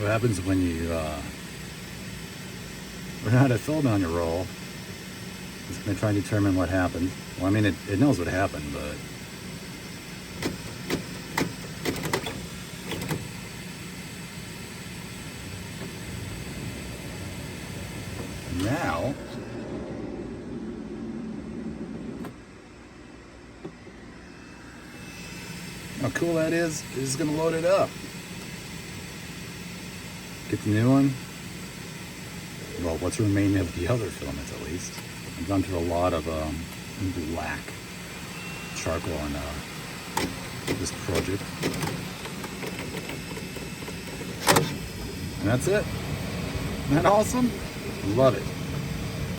what happens when you run out of filament on your roll. It's going to try and determine what happened. Well, I mean, it knows what happened, but now how cool that is going to load it up. Get the new one. Well, what's remaining of the other filaments, at least. I've gone through a lot of black charcoal on this project. And that's it. Isn't that awesome? Love it.